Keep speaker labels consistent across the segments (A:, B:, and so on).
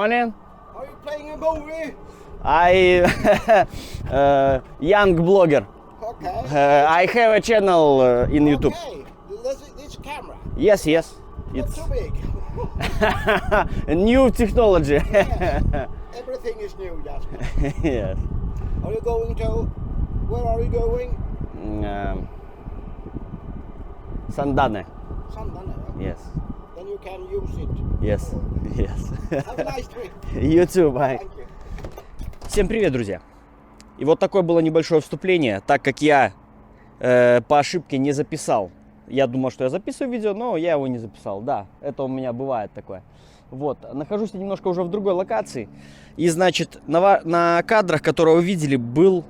A: morning.
B: Are you playing a movie?
A: I young blogger.
B: Okay.
A: I have a channel in YouTube.
B: Okay. This camera.
A: Yes, yes.
B: Not
A: It's
B: too big.
A: a new technology.
B: Yeah. Everything is new, Jasper.
A: Yes.
B: Are you going to? Where are you going?
A: Sandane.
B: Sandane.
A: Yes.
B: Then you can use it.
A: Yes. Yes.
B: Have a nice trip.
A: You too, bye.
B: Thank you.
A: Всем привет, друзья! И вот такое было небольшое вступление, так как я по ошибке не записал. Я думал, что я записываю видео, но я его не записал. Да, это у меня бывает такое. Вот, нахожусь я немножко уже в другой локации. И, значит, на кадрах, которые вы видели, был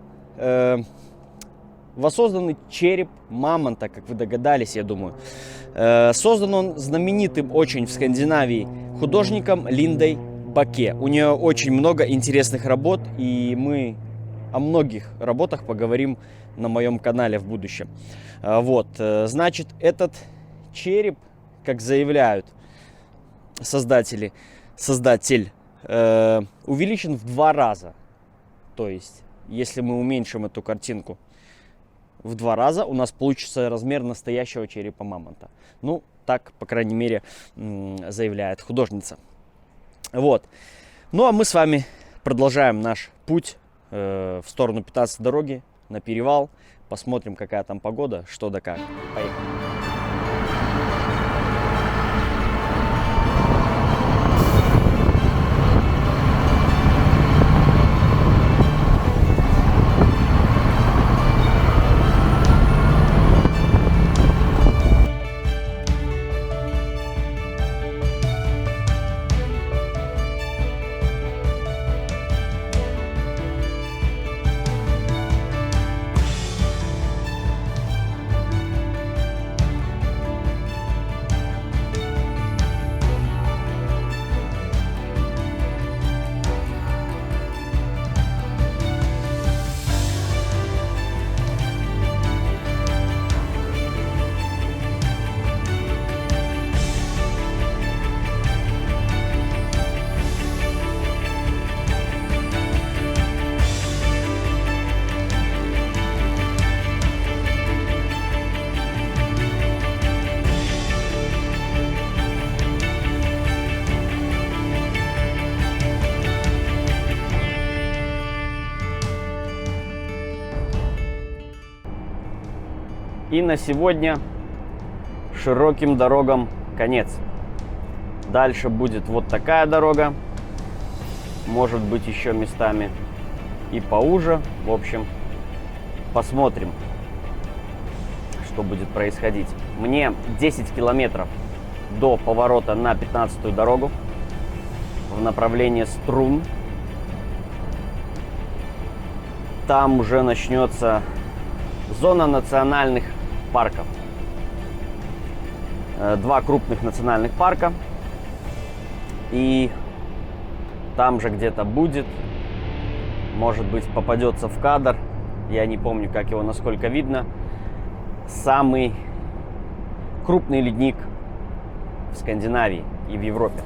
A: воссозданный череп мамонта, как вы догадались, я думаю. Создан он знаменитым очень в Скандинавии художником Линдой Баке. У нее очень много интересных работ, и мы о многих работах поговорим на моем канале в будущем. Вот, значит, этот череп, как заявляют создатель, увеличен в 2 раза. То есть, если мы уменьшим эту картинку в 2 раза, у нас получится размер настоящего черепа мамонта. Ну, так, по крайней мере, заявляет художница. Вот. Ну, а мы с вами продолжаем наш путь в сторону 15-й дороги, на перевал. Посмотрим, какая там погода, что да как. Поехали. И на сегодня широким дорогам конец. Дальше будет вот такая дорога. Может быть, еще местами и поуже. В общем, посмотрим, что будет происходить. Мне 10 километров до поворота на 15-ю дорогу в направлении Струн. Там уже начнется зона национальных парков. 2 крупных национальных парка. И там же где-то будет, может быть, попадется в кадр, я не помню, как его насколько видно, самый крупный ледник в Скандинавии и в Европе.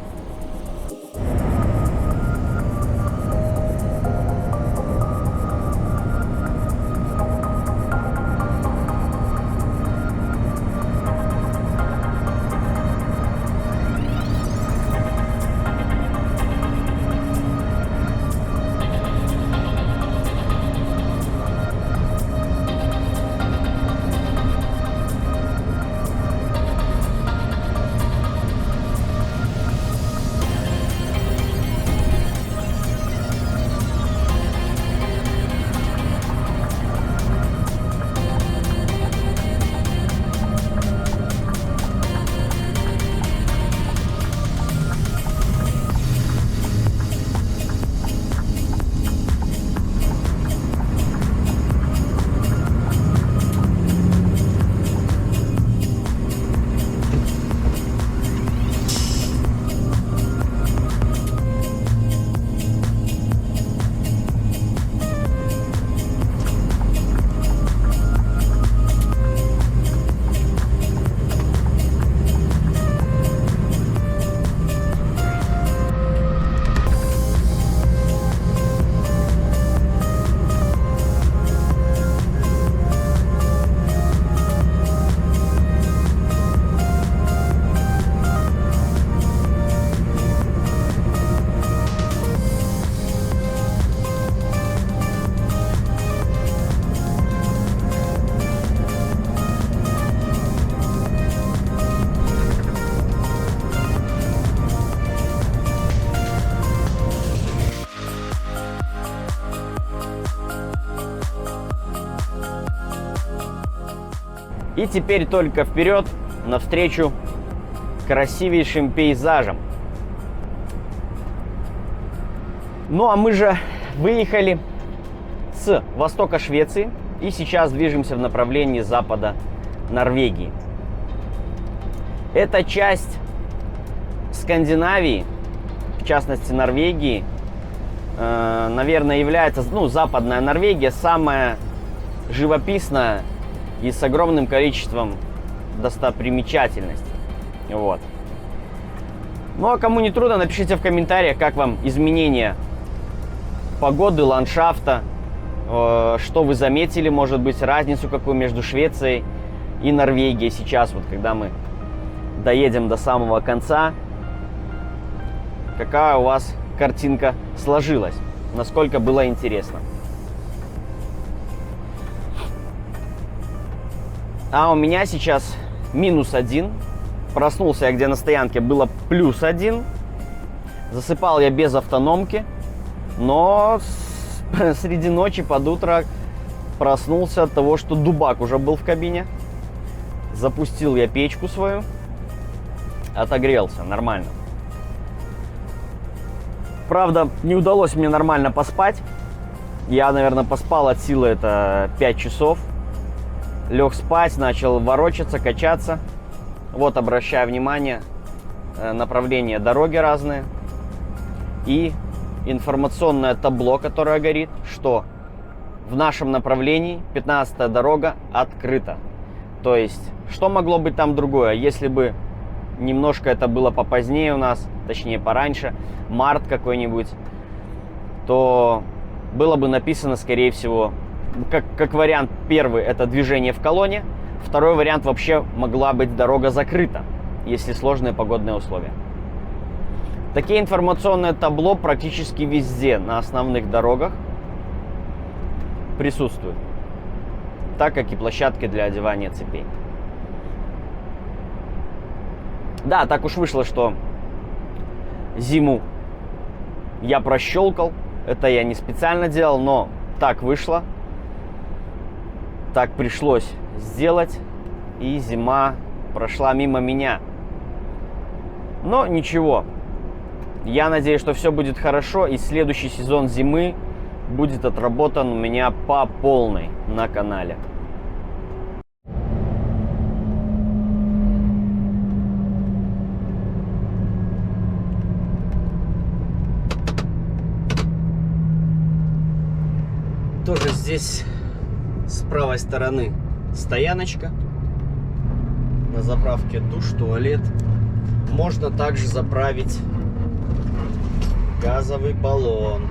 A: И теперь только вперед, навстречу красивейшим пейзажам. Ну а мы же выехали с востока Швеции и сейчас движемся в направлении запада Норвегии. Эта часть Скандинавии, в частности Норвегии, наверное, является, западная Норвегия, самая живописная и с огромным количеством достопримечательностей. Вот. Ну а кому не трудно, напишите в комментариях, как вам изменения погоды, ландшафта, что вы заметили, может быть, разницу какую между Швецией и Норвегией сейчас, вот когда мы доедем до самого конца, какая у вас картинка сложилась, насколько было интересно. А у меня сейчас -1. Проснулся я, где на стоянке было +1. Засыпал я без автономки, но среди ночи под утро проснулся от того, что дубак уже был в кабине. Запустил я печку свою, отогрелся нормально. Правда, не удалось мне нормально поспать. Я, наверное, поспал от силы это 5 часов. Лег спать, начал ворочаться, качаться. Вот, обращаю внимание, направления дороги разные. И информационное табло, которое горит, что в нашем направлении 15-я дорога открыта. То есть, что могло быть там другое, если бы немножко это было попозднее у нас, точнее пораньше, март какой-нибудь, то было бы написано, скорее всего, как вариант первый, это движение в колонне, второй вариант вообще могла быть дорога закрыта, если сложные погодные условия. Такие информационные табло практически везде на основных дорогах присутствуют, так как и площадки для одевания цепей. Да, так уж вышло, что зиму я прощелкал. Это я не специально делал, но так вышло. Так пришлось сделать. И зима прошла мимо меня. Но ничего. Я надеюсь, что все будет хорошо. И следующий сезон зимы будет отработан у меня по полной на канале. Тоже здесь с правой стороны стояночка. На заправке душ, туалет. Можно также заправить газовый баллон.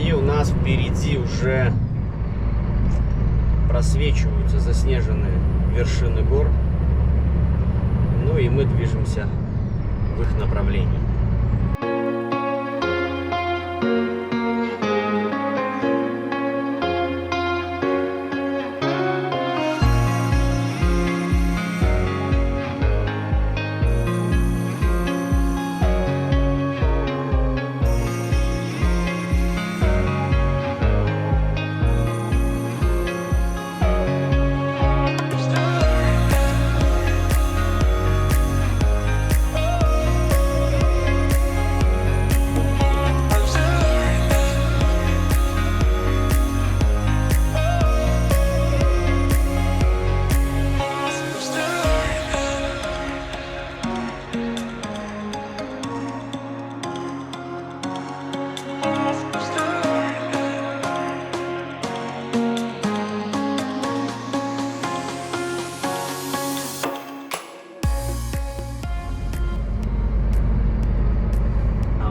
A: И у нас впереди уже просвечиваются заснеженные вершины гор. Ну и мы движемся в их направлении.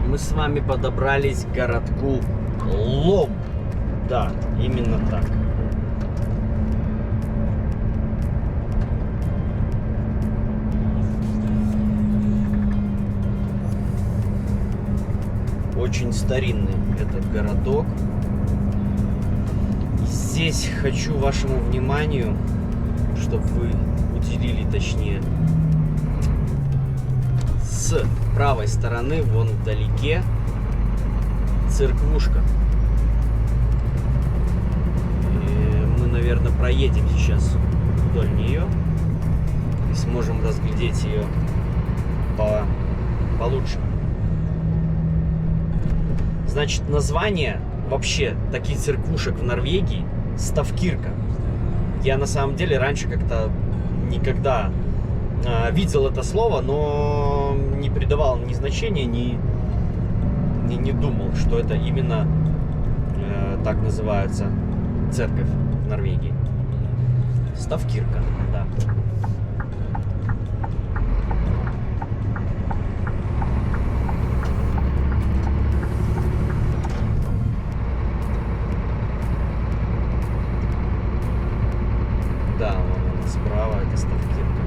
A: Мы с вами подобрались к городку Лом. Да, именно так. Очень старинный этот городок. И здесь хочу вашему вниманию, чтобы вы уделили, точнее, с правой стороны, вон вдалеке, церквушка. И мы, наверное, проедем сейчас вдоль нее и сможем разглядеть ее получше. Значит, название вообще таких церквушек в Норвегии — Ставкирка. Я на самом деле раньше как-то никогда видел это слово, но не придавал ни значения, не думал, что это именно так называется церковь в Норвегии. Ставкирка, да. Да, вон она справа, это Ставкирка.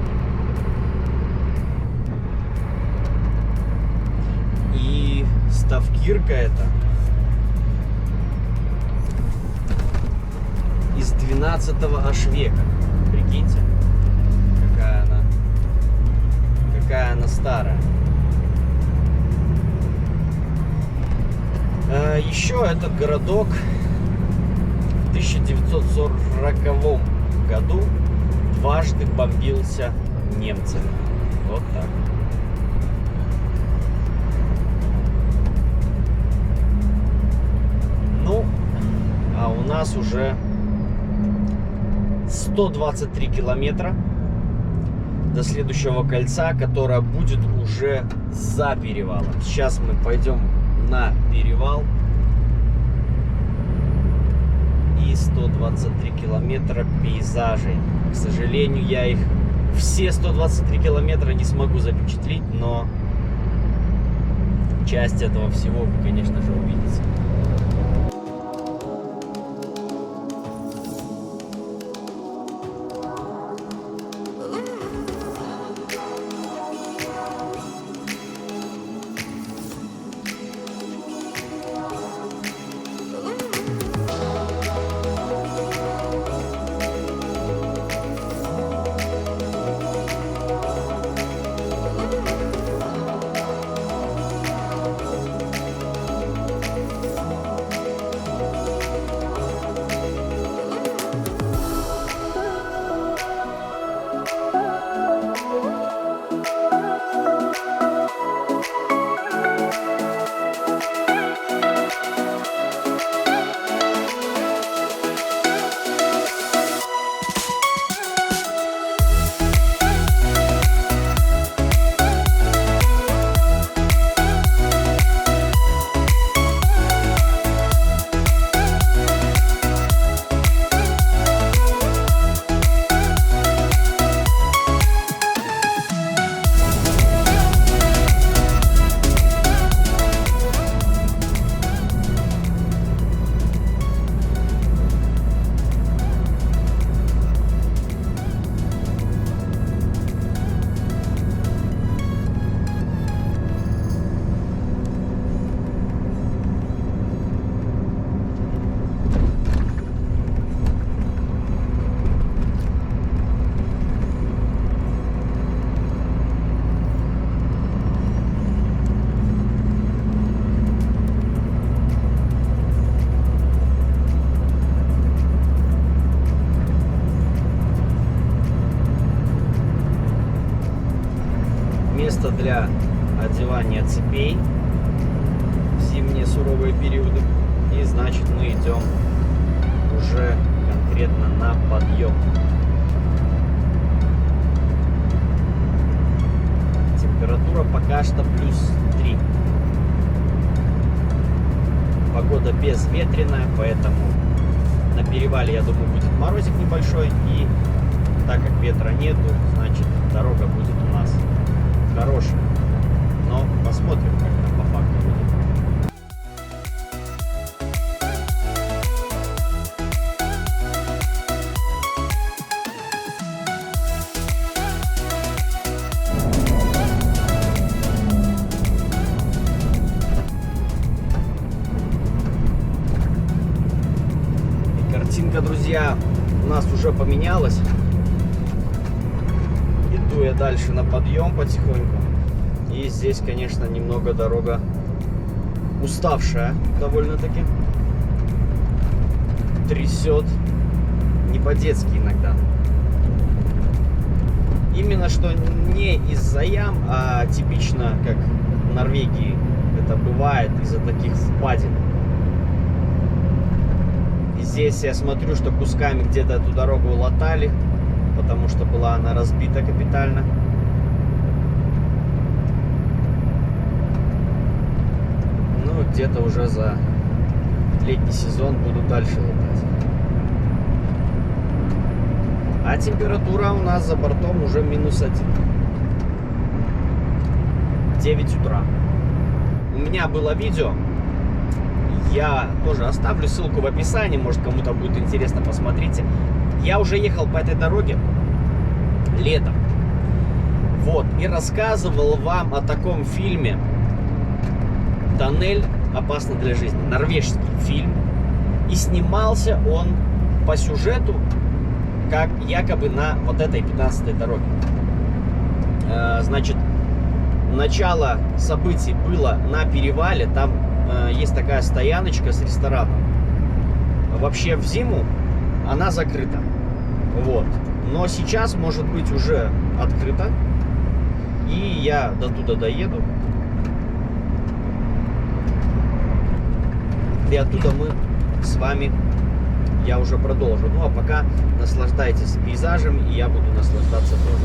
A: И Ставкирка это из 12-го аж века. Прикиньте, какая она старая. Еще этот городок в 1940 году дважды бомбился немцами. Вот так. Ну, а у нас уже 123 километра до следующего кольца, которое будет уже за перевалом. Сейчас мы пойдем на перевал. И 123 километра пейзажей. К сожалению, я их все 123 километра не смогу запечатлеть, но часть этого всего вы, конечно же, увидите. Место для одевания цепей в зимние суровые периоды. И значит, мы идем уже конкретно на подъем. Температура пока что +3. Погода безветренная, поэтому на перевале, я думаю, будет морозик небольшой. И так как ветра нету, значит, дорога будет у нас хорошая. Но посмотрим, как там по факту будет. И картинка, друзья, у нас уже поменялась. Иду я дальше на подъем потихоньку. И здесь, конечно, немного дорога уставшая довольно-таки. Трясет не по-детски иногда. Именно что не из-за ям, а типично, как в Норвегии это бывает, из-за таких впадин. И здесь я смотрю, что кусками где-то эту дорогу латали, потому что была она разбита капитально. Ну, где-то уже за летний сезон буду дальше летать. А температура у нас за бортом уже -1. 9 утра. У меня было видео. Я тоже оставлю ссылку в описании. Может, кому-то будет интересно, посмотрите. Я уже ехал по этой дороге летом. Вот. И рассказывал вам о таком фильме «Тоннель опасный для жизни». Норвежский фильм. И снимался он по сюжету как якобы на вот этой 15-й дороге. Значит, начало событий было на перевале. Там есть такая стояночка с рестораном. Вообще в зиму она закрыта. Вот. Но сейчас, может быть, уже открыта. И я до туда доеду. И оттуда мы с вами, я уже продолжу. Ну а пока наслаждайтесь пейзажем, и я буду наслаждаться тоже.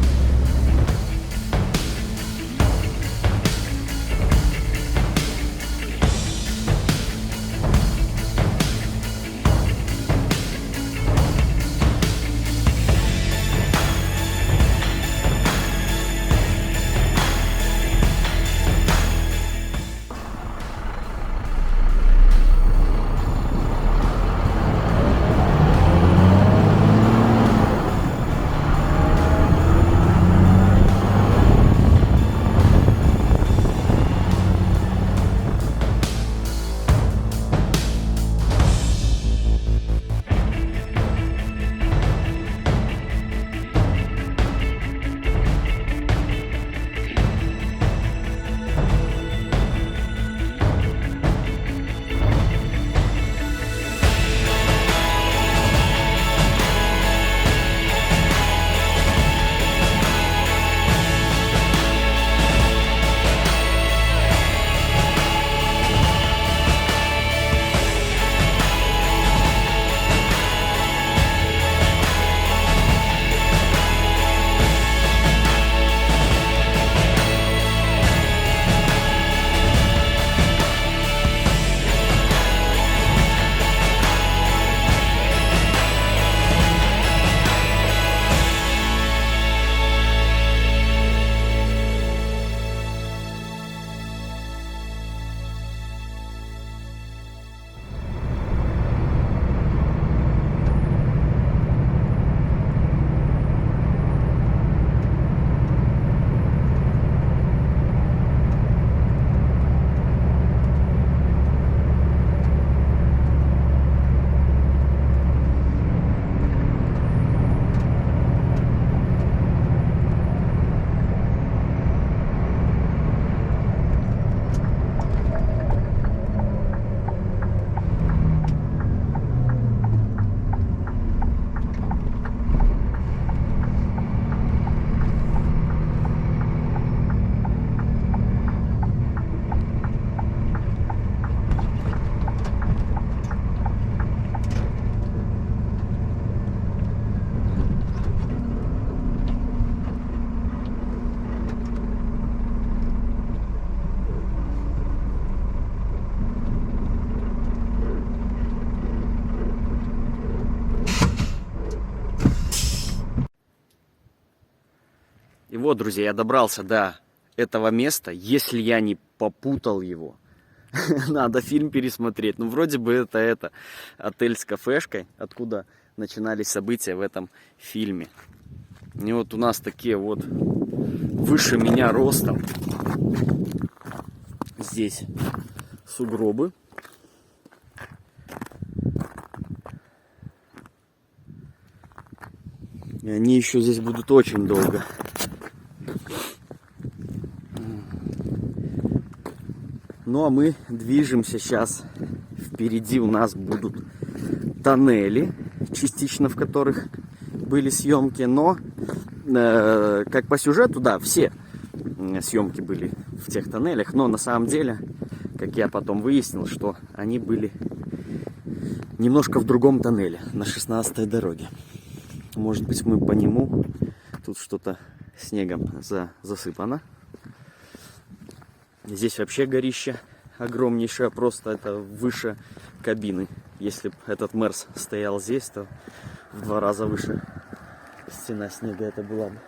A: И вот, друзья, я добрался до этого места. Если я не попутал его, надо фильм пересмотреть. Ну, вроде бы это отель с кафешкой, откуда начинались события в этом фильме. И вот у нас такие вот выше меня ростом здесь сугробы. И они еще здесь будут очень долго. Ну а мы движемся сейчас. Впереди у нас будут тоннели, частично в которых были съемки, но как по сюжету, да, все съемки были в тех тоннелях, но на самом деле, как я потом выяснил, что они были немножко в другом тоннеле, на 16-й дороге. Может быть, мы по нему, тут что-то снегом засыпано. Здесь вообще горище огромнейшее, просто это выше кабины. Если бы этот Мерс стоял здесь, то в 2 раза выше стена снега это была бы.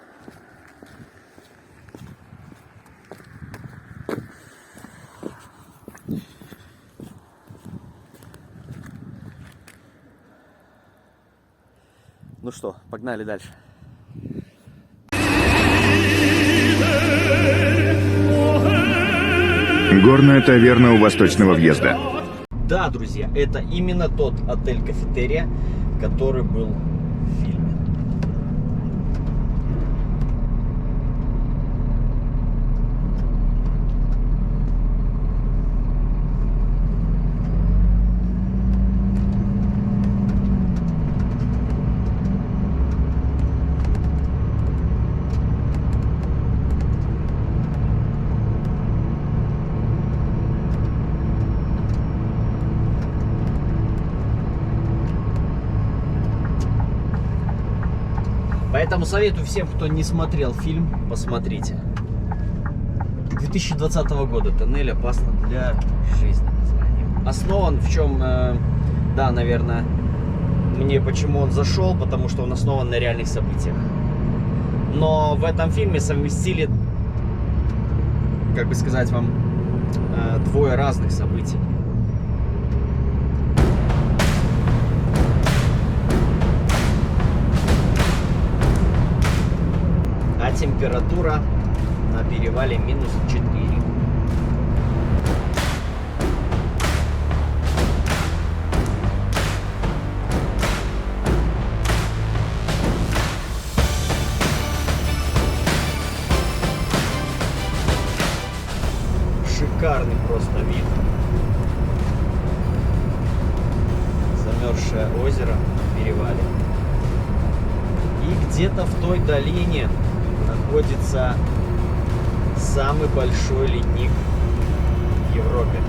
A: Ну что, погнали дальше.
C: Горная таверна у восточного въезда.
A: Да, друзья, это именно тот отель-кафетерия, который был в фильме. Поэтому советую всем, кто не смотрел фильм, посмотрите. 2020 года. Тоннель опасно для жизни. Название. Основан в чем, да, наверное, мне почему он зашел, потому что он основан на реальных событиях. Но в этом фильме совместили, как бы сказать вам, 2 разных событий. А температура на перевале -4. Шикарный просто вид. Замерзшее озеро на перевале. И где-то в той долине находится самый большой ледник в Европе.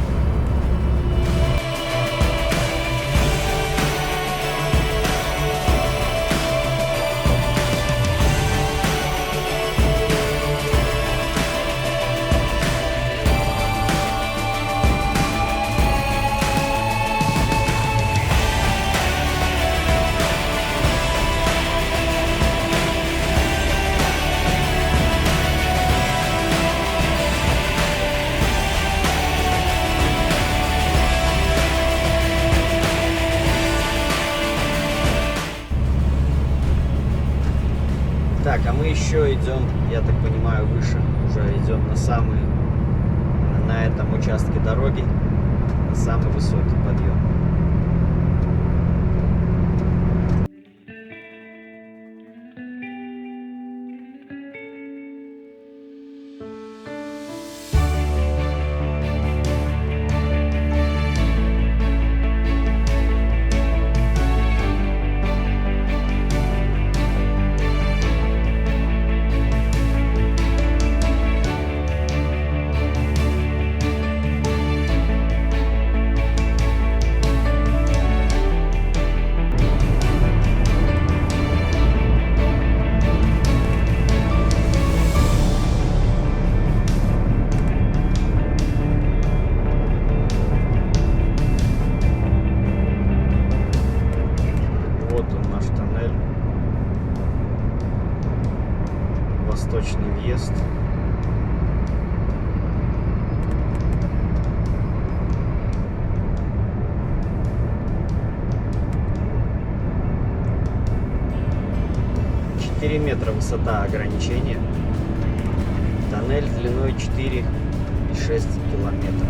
A: Так, а мы еще идем, я так понимаю, выше. Уже идем на этом участке дороги, на самый высокий подъем. Восточный въезд. Метра высота ограничения. Тоннель длиной 4,6 километра.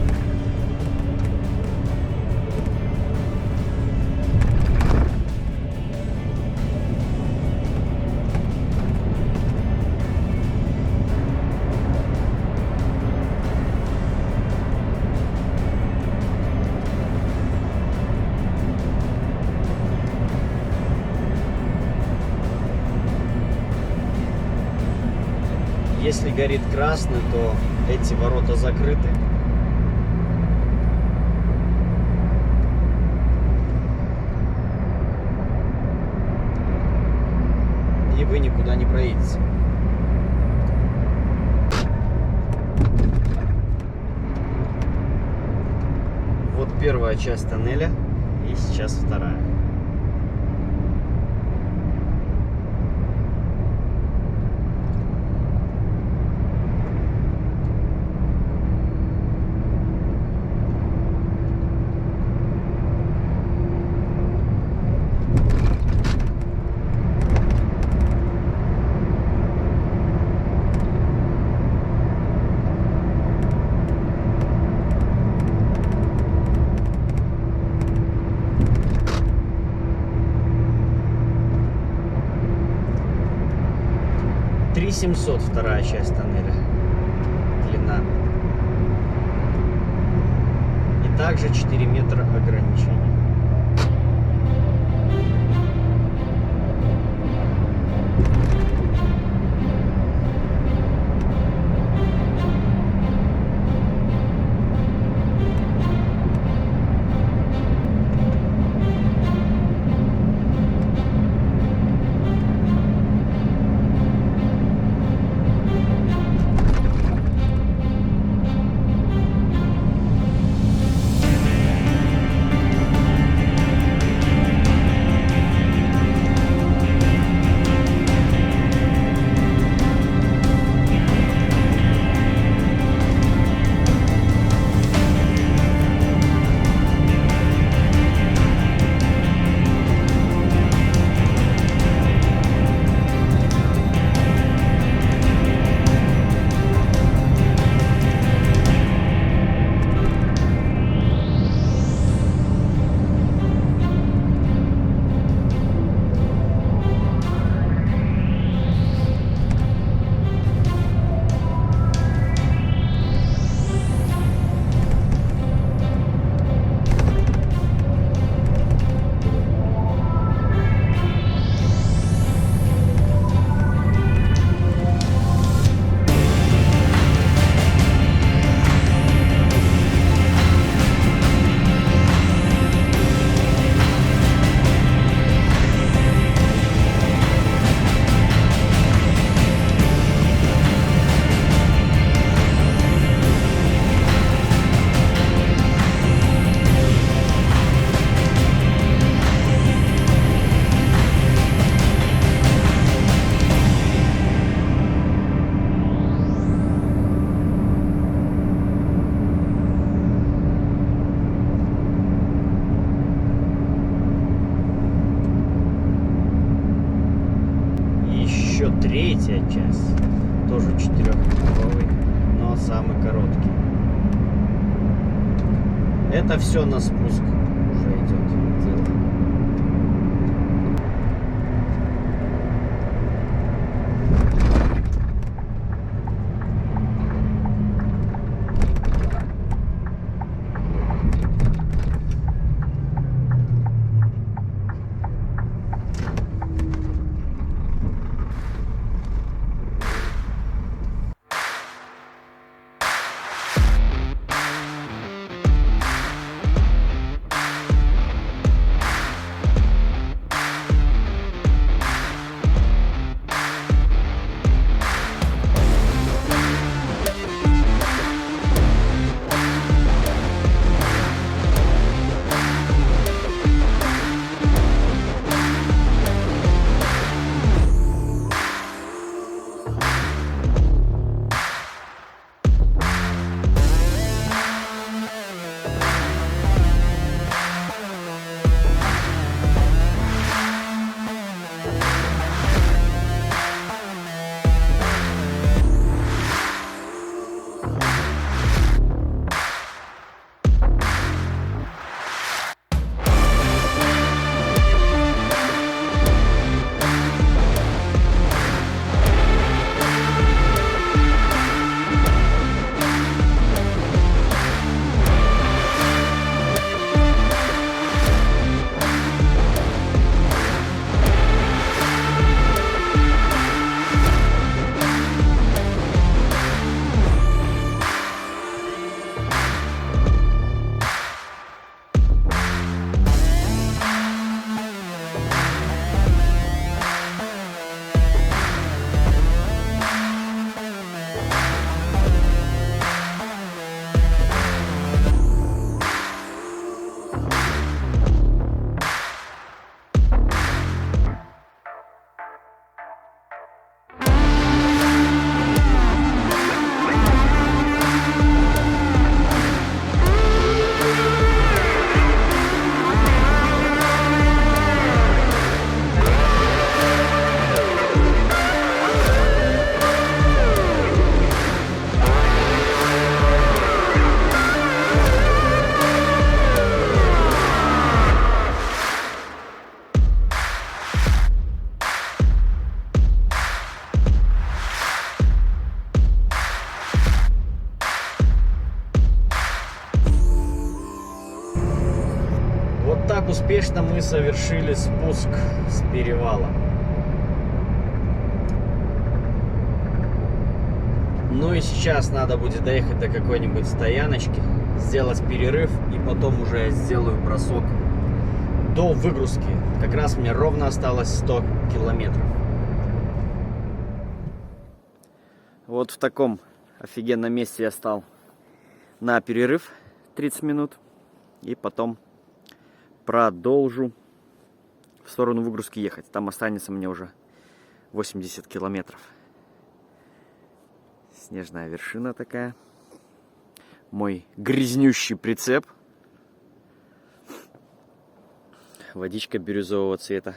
A: Если горит красный, то эти ворота закрыты. И вы никуда не проедете. Вот первая часть тоннеля, и сейчас вторая. Три 700 вторая часть тоннеля, длина. И также 4 метра ограничения. Третья часть, тоже 4-метровый, но самый короткий. Это все на спуск уже идет дело. успешно мы совершили спуск с перевала. Ну и сейчас надо будет доехать до какой-нибудь стояночки, сделать перерыв и потом уже сделаю бросок до выгрузки. Как раз мне ровно осталось 100 километров. Вот в таком офигенном месте я стал на перерыв 30 минут и потом продолжу в сторону выгрузки ехать. Там останется мне уже 80 километров. Снежная вершина такая. Мой грязнющий прицеп. Водичка бирюзового цвета.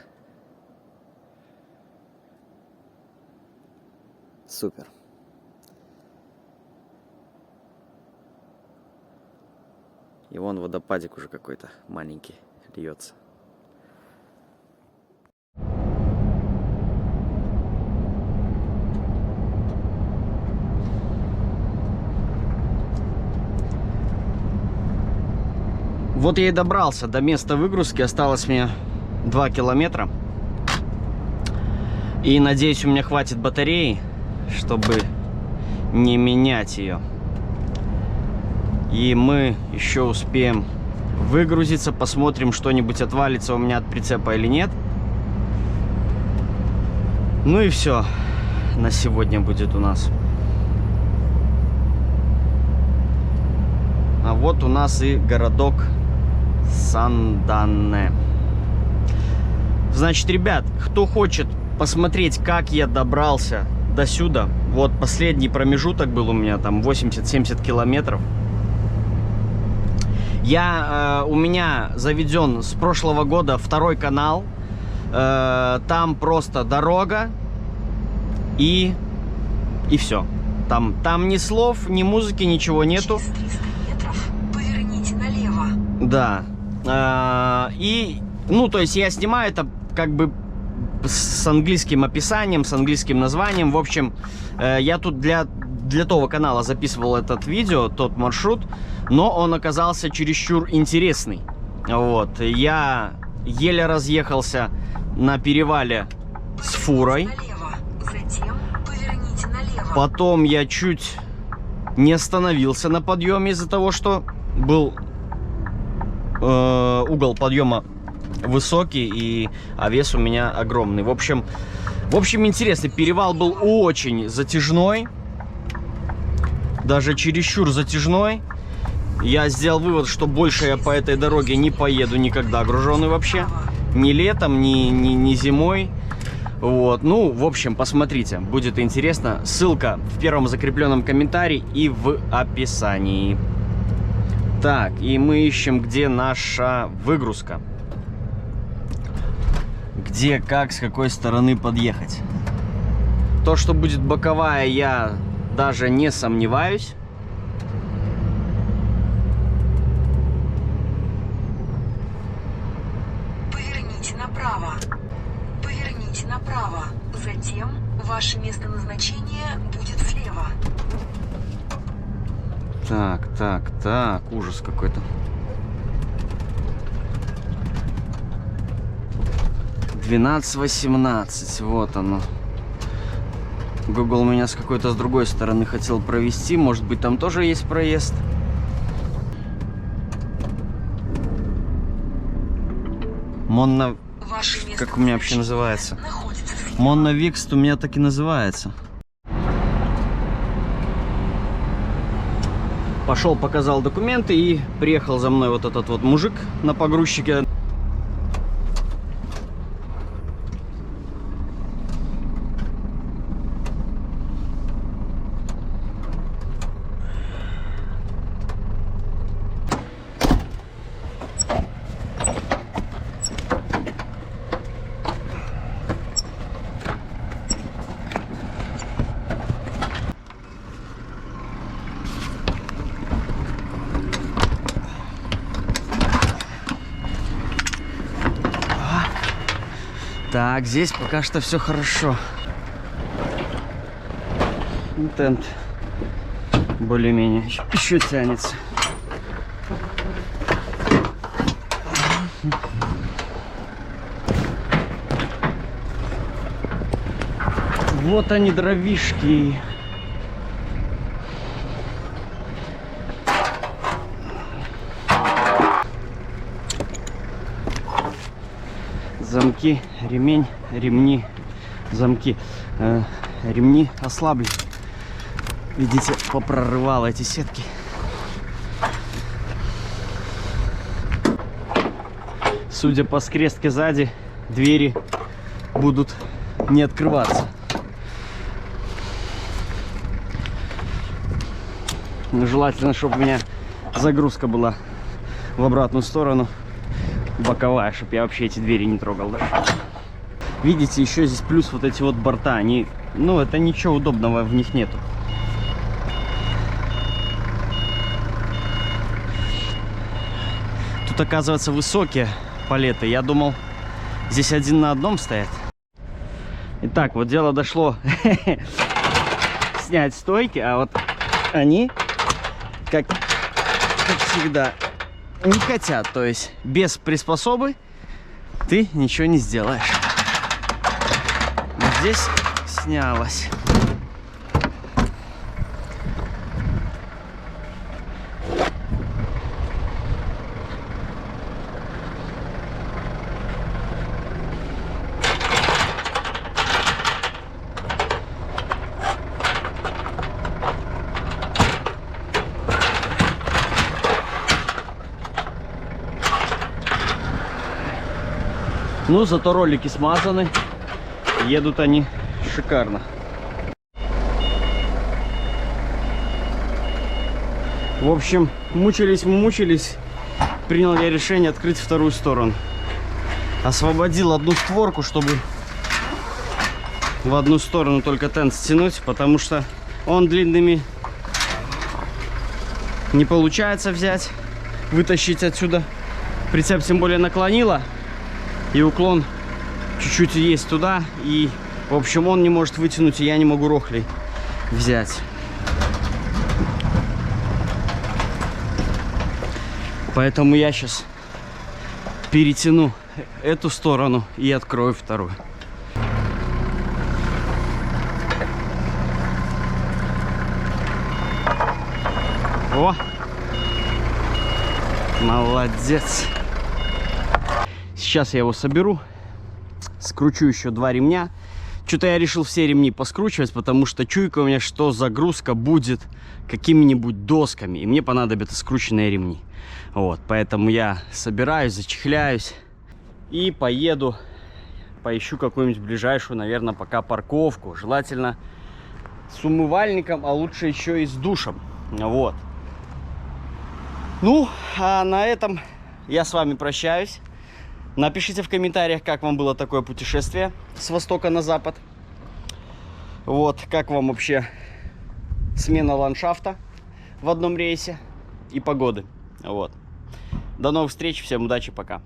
A: Супер. И вон водопадик уже какой-то маленький льется. Вот я и добрался до места выгрузки. Осталось мне 2 километра. И надеюсь, у меня хватит батареи, чтобы не менять ее. И мы еще успеем выгрузиться. Посмотрим, что-нибудь отвалится у меня от прицепа или нет. Ну и все. На сегодня будет у нас. А вот у нас и городок Сан-Данне. Значит, ребят, кто хочет посмотреть, как я добрался до сюда, вот последний промежуток был у меня там 80-70 километров. У меня заведен с прошлого года второй канал. Там просто дорога и все. Там ни слов, ни музыки, ничего нету.
D: Через 300 метров поверните налево.
A: Да. То есть я снимаю это как бы с английским описанием, с английским названием. В общем, я тут для того канала записывал этот видео, тот маршрут, но он оказался чересчур интересный. Вот. Я еле разъехался на перевале с фурой.
D: Налево. Затем поверните налево.
A: Потом я чуть не остановился на подъеме из-за того, что был угол подъема высокий, а вес у меня огромный. В общем, интересный. Перевал был очень затяжной. Даже чересчур затяжной. Я сделал вывод, что больше я по этой дороге не поеду никогда груженый вообще. Ни летом, ни зимой. Вот. Ну, в общем, посмотрите. Будет интересно. Ссылка в первом закрепленном комментарии и в описании. Так, и мы ищем, где наша выгрузка. Где, как, с какой стороны подъехать. То, что будет боковая, я даже не сомневаюсь.
D: Поверните направо. Поверните направо. Затем ваше место назначения будет слева.
A: Так, ужас какой-то. 12-18, вот оно. Google меня с какой-то с другой стороны хотел провести. Может быть, там тоже есть проезд. Монна...
D: Ваше место
A: Как у меня вообще называется?
D: находится слева.
A: Монна Викст у меня так и называется. Пошел, показал документы и приехал за мной вот этот вот мужик на погрузчике. Так, здесь пока что все хорошо. Тент более-менее еще тянется. Вот они, дровишки. Замки, ремень, ремни, замки. Ремни ослабли. Видите, попрорывало эти сетки. Судя по скрестке сзади, двери будут не открываться. Но желательно, чтобы у меня загрузка была в обратную сторону, боковая, чтобы я вообще эти двери не трогал даже. Видите, еще здесь плюс вот эти вот борта, они, ну, это ничего удобного в них нету. Тут, оказывается, высокие палеты. Я думал, здесь один на одном стоят. Итак, вот дело дошло снять стойки, а вот они, как всегда, не хотят. То есть без приспособы ты ничего не сделаешь. Вот здесь снялось. Ну, зато ролики смазаны. Едут они шикарно. В общем, мучились мы, мучились. Принял я решение открыть вторую сторону. Освободил одну створку, чтобы в одну сторону только тент стянуть, потому что он длинными не получается взять, вытащить отсюда. Прицеп тем более наклонило. И уклон чуть-чуть есть туда. И, в общем, он не может вытянуть, и я не могу рохлей взять. Поэтому я сейчас перетяну эту сторону и открою вторую. О! Молодец! Сейчас я его соберу, скручу еще 2 ремня. Что-то я решил все ремни поскручивать, потому что чуйка у меня, что загрузка будет какими-нибудь досками, и мне понадобятся скрученные ремни. Вот, поэтому я собираюсь, зачехляюсь и поеду, поищу какую-нибудь ближайшую, наверное, пока парковку. Желательно с умывальником, а лучше еще и с душем. Вот. Ну, а на этом я с вами прощаюсь. Напишите в комментариях, как вам было такое путешествие с востока на запад. Вот, как вам вообще смена ландшафта в одном рейсе и погоды. Вот. До новых встреч, всем удачи, пока.